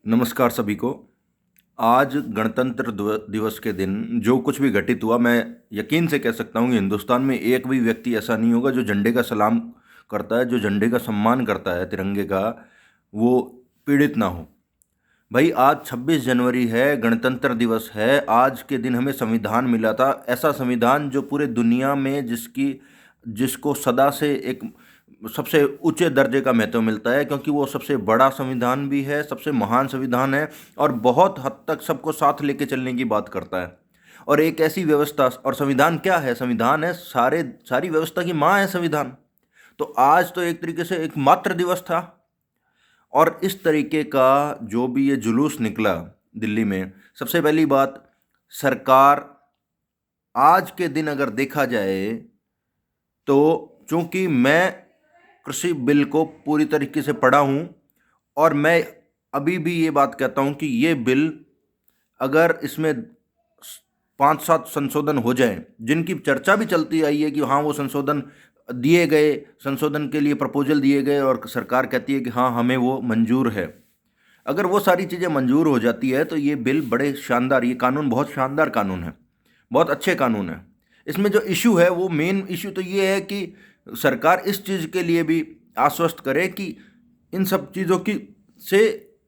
नमस्कार सभी को। आज गणतंत्र दिवस के दिन जो कुछ भी घटित हुआ, मैं यकीन से कह सकता हूँ कि हिंदुस्तान में एक भी व्यक्ति ऐसा नहीं होगा जो झंडे का सलाम करता है, जो झंडे का सम्मान करता है, तिरंगे का, वो पीड़ित ना हो। भाई, आज 26 जनवरी है, गणतंत्र दिवस है। आज के दिन हमें संविधान मिला था, ऐसा संविधान जो पूरे दुनिया में जिसको सदा से एक सबसे ऊंचे दर्जे का महत्व मिलता है, क्योंकि वो सबसे बड़ा संविधान भी है, सबसे महान संविधान है और बहुत हद तक सबको साथ लेके चलने की बात करता है। और एक ऐसी व्यवस्था, और संविधान क्या है? संविधान है सारी व्यवस्था की माँ है संविधान। तो आज तो एक तरीके से एक मातृ दिवस था। और इस तरीके का जो भी ये जुलूस निकला दिल्ली में, सबसे पहली बात, सरकार आज के दिन अगर देखा जाए तो, चूंकि मैं कृषि बिल को पूरी तरीके से पढ़ा हूँ और मैं अभी भी ये बात कहता हूँ कि ये बिल, अगर इसमें 5-7 संशोधन हो जाएं, जिनकी चर्चा भी चलती आई है कि हाँ वो संशोधन दिए गए, संशोधन के लिए प्रपोजल दिए गए और सरकार कहती है कि हाँ हमें वो मंजूर है, अगर वो सारी चीज़ें मंजूर हो जाती है तो ये बिल बड़े शानदार, ये कानून बहुत शानदार कानून है, बहुत अच्छे कानून है। इसमें जो इशू है, वो मेन इशू तो ये है कि सरकार इस चीज़ के लिए भी आश्वस्त करे कि इन सब चीज़ों की से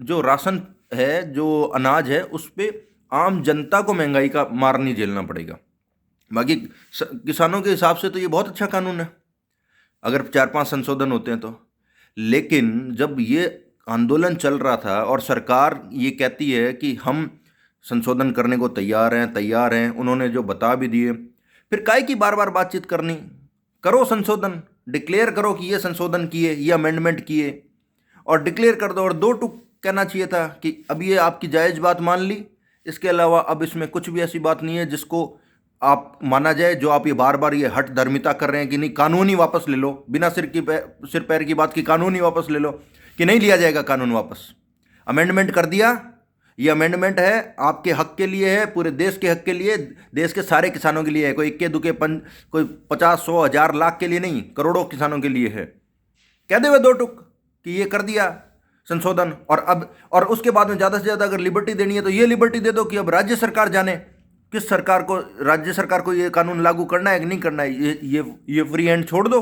जो राशन है, जो अनाज है, उस पर आम जनता को महंगाई का मार नहीं झेलना पड़ेगा। बाकी किसानों के हिसाब से तो ये बहुत अच्छा कानून है, अगर 4-5 संशोधन होते हैं तो। लेकिन जब ये आंदोलन चल रहा था और सरकार ये कहती है कि हम संशोधन करने को तैयार हैं, उन्होंने जो बता भी दिए, फिर काहे की बार बार बातचीत करनी? करो संशोधन, डिक्लेयर करो कि ये संशोधन किए, ये अमेंडमेंट किए और डिक्लेयर कर दो। और 2 टूक कहना चाहिए था कि अब ये आपकी जायज़ बात मान ली, इसके अलावा अब इसमें कुछ भी ऐसी बात नहीं है जिसको आप माना जाए, जो आप ये बार बार ये हठ धर्मिता कर रहे हैं कि नहीं कानून ही वापस ले लो, बिना सिर पैर की बात की कानून ही वापस ले लो, कि नहीं लिया जाएगा कानून वापस। अमेंडमेंट कर दिया, ये अमेंडमेंट है, आपके हक के लिए है, पूरे देश के हक के लिए, देश के सारे किसानों के लिए है, कोई इक्के दुके कोई 50-100-1000 लाख के लिए नहीं, करोड़ों किसानों के लिए है। कह दे वे 2 टुक कि ये कर दिया संशोधन। और उसके बाद में ज़्यादा से ज़्यादा अगर लिबर्टी देनी है तो ये लिबर्टी दे दो कि अब राज्य सरकार जाने, राज्य सरकार को ये कानून लागू करना है कि नहीं करना है, ये फ्री हैंड छोड़ दो।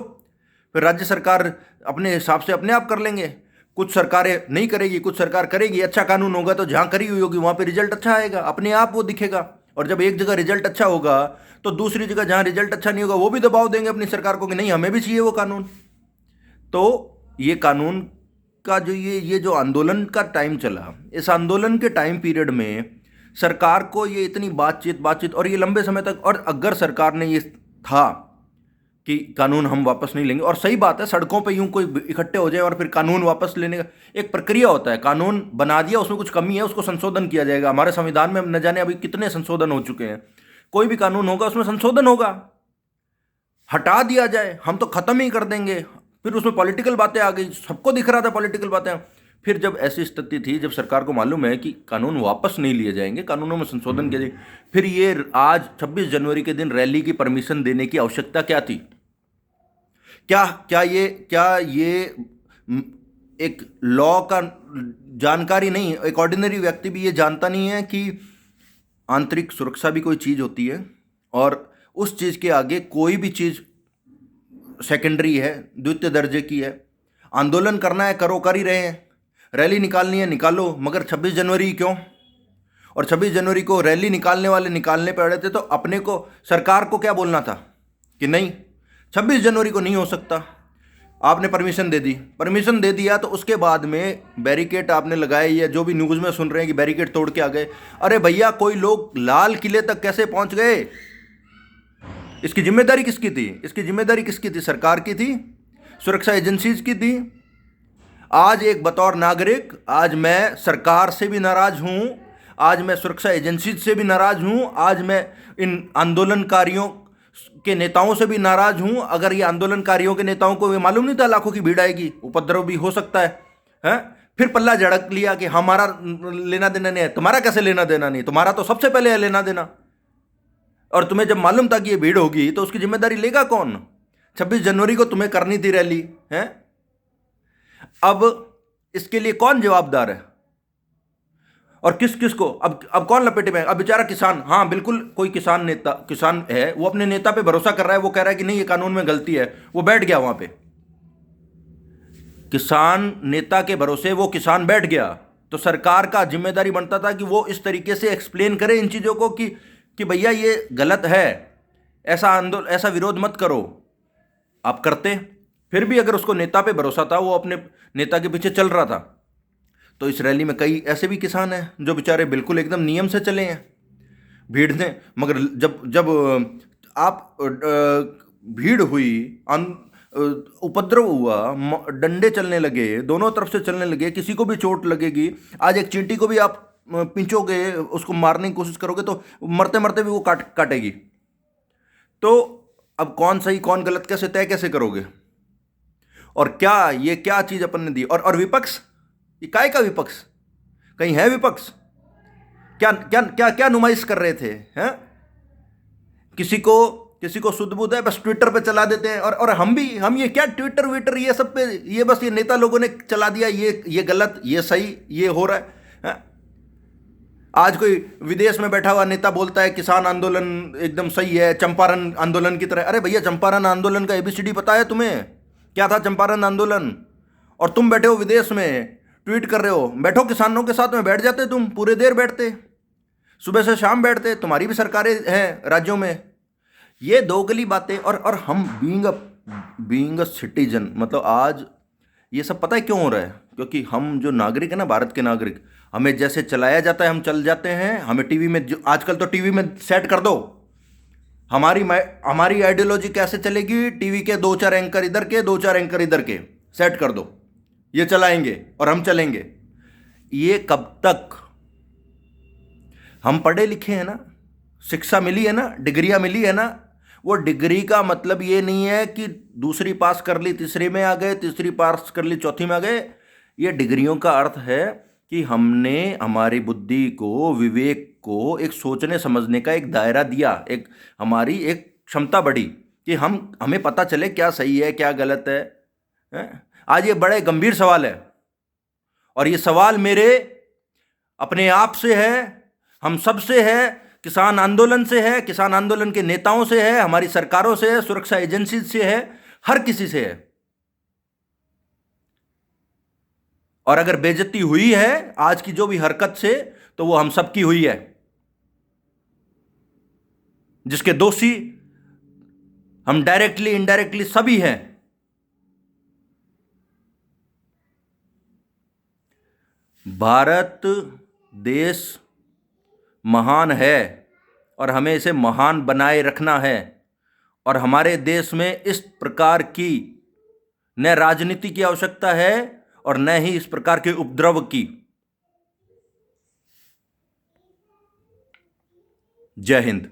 फिर राज्य सरकार अपने हिसाब से अपने आप कर लेंगे। कुछ सरकारें नहीं करेगी, कुछ सरकार करेगी। अच्छा कानून होगा तो जहाँ करी हुई होगी वहाँ पे रिजल्ट अच्छा आएगा, अपने आप वो दिखेगा। और जब एक जगह रिजल्ट अच्छा होगा तो दूसरी जगह जहाँ रिजल्ट अच्छा नहीं होगा वो भी दबाव देंगे अपनी सरकार को कि नहीं हमें भी चाहिए वो कानून। तो ये कानून का जो ये जो आंदोलन का टाइम चला, इस आंदोलन के टाइम पीरियड में सरकार को ये इतनी बातचीत और ये लंबे समय तक, और अगर सरकार ने ये था कि कानून हम वापस नहीं लेंगे, और सही बात है, सड़कों पे यूं कोई इकट्ठे हो जाए और फिर कानून वापस लेने का एक प्रक्रिया होता है। कानून बना दिया, उसमें कुछ कमी है, उसको संशोधन किया जाएगा। हमारे संविधान में न जाने अभी कितने संशोधन हो चुके हैं। कोई भी कानून होगा उसमें संशोधन होगा, हटा दिया जाए हम तो खत्म ही कर देंगे। फिर उसमें पॉलिटिकल बातें आ गई, सबको दिख रहा था पॉलिटिकल बातें। फिर जब ऐसी स्थिति थी, जब सरकार को मालूम है कि कानून वापस नहीं लिए जाएंगे, कानूनों में संशोधन किए जाएंगे, फिर ये आज 26 जनवरी के दिन रैली की परमिशन देने की आवश्यकता क्या थी? क्या ये एक लॉ का जानकारी नहीं? एक ऑर्डिनरी व्यक्ति भी ये जानता नहीं है कि आंतरिक सुरक्षा भी कोई चीज़ होती है और उस चीज़ के आगे कोई भी चीज़ सेकेंडरी है, द्वितीय दर्जे की है। आंदोलन करना है, करो, कर ही रहे हैं। रैली निकालनी है, निकालो, मगर 26 जनवरी क्यों? और 26 जनवरी को रैली निकालने वाले निकालने पड़े थे तो अपने को, सरकार को क्या बोलना था कि नहीं 26 जनवरी को नहीं हो सकता। आपने परमिशन दे दी, परमिशन दे दिया तो उसके बाद में बैरिकेड आपने लगाए, या जो भी न्यूज़ में सुन रहे हैं कि बैरिकेड तोड़ के आ गए। अरे भैया, कोई लोग लाल किले तक कैसे पहुंच गए? इसकी जिम्मेदारी किसकी थी? इसकी जिम्मेदारी किसकी थी? सरकार की थी, सुरक्षा एजेंसीज की थी। आज एक बतौर नागरिक, आज मैं सरकार से भी नाराज हूं, आज मैं सुरक्षा एजेंसी से भी नाराज हूं, आज मैं इन आंदोलनकारियों के नेताओं से भी नाराज हूं। अगर ये आंदोलनकारियों के नेताओं को ये मालूम नहीं था लाखों की भीड़ आएगी, उपद्रव भी हो सकता है, हैं? फिर पल्ला झड़क लिया कि हमारा लेना देना नहीं है। तुम्हारा कैसे लेना देना नहीं? तुम्हारा तो सबसे पहले है लेना देना। और तुम्हें जब मालूम था कि ये भीड़ होगी तो उसकी जिम्मेदारी लेगा कौन? 26 जनवरी को तुम्हें करनी थी रैली, है? अब इसके लिए कौन जवाबदार है? और किस किस को अब कौन लपेटे में है? अब बेचारा किसान, हाँ बिल्कुल, कोई किसान नेता, किसान है, वो अपने नेता पे भरोसा कर रहा है, वो कह रहा है कि नहीं ये कानून में गलती है, वो बैठ गया वहां पे। किसान नेता के भरोसे वो किसान बैठ गया, तो सरकार का जिम्मेदारी बनता था कि वो इस तरीके से एक्सप्लेन करे इन चीजों को कि भैया ये गलत है, ऐसा आंदोलन, ऐसा विरोध मत करो। आप करते, फिर भी अगर उसको नेता पे भरोसा था, वो अपने नेता के पीछे चल रहा था। तो इस रैली में कई ऐसे भी किसान हैं जो बेचारे बिल्कुल एकदम नियम से चले हैं, भीड़ ने, मगर जब जब आप भीड़ हुई, उपद्रव हुआ, डंडे चलने लगे, दोनों तरफ से चलने लगे, किसी को भी चोट लगेगी। आज एक चींटी को भी आप पिंचोगे, उसको मारने की कोशिश करोगे तो मरते मरते भी वो काटेगी। तो अब कौन सही कौन गलत कैसे तय कैसे करोगे? और क्या ये क्या चीज अपन ने दी? और विपक्ष, ये काय का विपक्ष? कहीं है विपक्ष? क्या क्या क्या क्या नुमाइश कर रहे थे? हैं? किसी को सुध बुध है, बस ट्विटर पे चला देते हैं। और हम ये क्या ट्विटर विटर ये सब पे, ये बस ये नेता लोगों ने चला दिया, ये गलत, ये सही, ये हो रहा है। हैं? आज कोई विदेश में बैठा हुआ नेता बोलता है किसान आंदोलन एकदम सही है, चंपारण आंदोलन की तरह। अरे भैया, चंपारण आंदोलन का एबीसीडी पता है तुम्हें? क्या था चंपारण आंदोलन? और तुम बैठे हो विदेश में, ट्वीट कर रहे हो। बैठो किसानों के साथ में, बैठ जाते, तुम पूरे देर बैठते, सुबह से शाम बैठते, तुम्हारी भी सरकारें हैं राज्यों में। ये दोगली बातें। और हम बीइंग अ सिटीजन, मतलब आज ये सब पता है क्यों हो रहा है? क्योंकि हम जो नागरिक है ना, भारत के नागरिक, हमें जैसे चलाया जाता है हम चल जाते हैं। हमें टीवी में आजकल तो टीवी में सेट कर दो, हमारी आइडियोलॉजी कैसे चलेगी, टीवी के 2-4 एंकर इधर के, 2-4 एंकर इधर के सेट कर दो, ये चलाएंगे और हम चलेंगे। ये कब तक? हम पढ़े लिखे हैं ना, शिक्षा मिली है ना, डिग्रियां मिली है ना। वो डिग्री का मतलब ये नहीं है कि दूसरी पास कर ली तीसरी में आ गए, तीसरी पास कर ली चौथी में आ गए। ये डिग्रियों का अर्थ है कि हमने हमारी बुद्धि को, विवेक को, एक सोचने समझने का एक दायरा दिया, एक हमारी एक क्षमता बढ़ी कि हमें पता चले क्या सही है क्या गलत है। हैं? आज ये बड़े गंभीर सवाल है, और ये सवाल मेरे अपने आप से है, हम सब से है, किसान आंदोलन से है, किसान आंदोलन के नेताओं से है, हमारी सरकारों से है, सुरक्षा एजेंसी से है, हर किसी से है। और अगर बेइज्जती हुई है आज की जो भी हरकत से, तो वो हम सब की हुई है, जिसके दोषी हम डायरेक्टली इनडायरेक्टली सभी हैं। भारत देश महान है और हमें इसे महान बनाए रखना है। और हमारे देश में इस प्रकार की न राजनीति की आवश्यकता है और न ही इस प्रकार के उपद्रव की। जय हिंद।